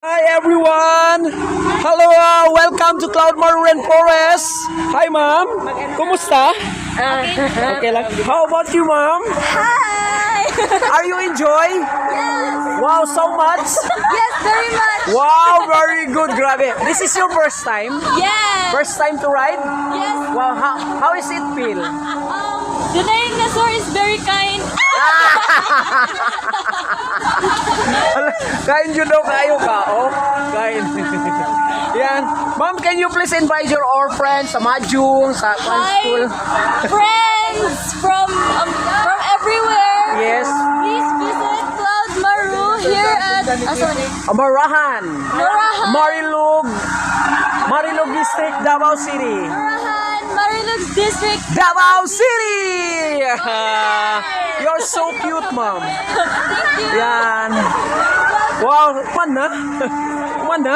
Hi everyone! Hello, welcome to Claudmaru Rainforest. Hi ma'am, kumusta? Okay lang. How about you ma'am? Hi! Are you enjoy? Yes! Wow, so much? Yes, very much! Wow, very good, grabe. This is your first time? Yes! First time to ride? Yes! Wow, how is it feel? The dinosaur is very kind. Kain yun daw kayo ka, oh. Kain. Yan. Ma'am, can you please invite your all friends sa Majung, sa Hi, school? friends from everywhere. Yes. Please visit Claudmaru here at Amarahan. Marahan, Marilog District, Davao City. Marahan, Mariluz District. Davao City! You're so cute, ma'am. Thank you. Yan. Wow, fun na? Fun na?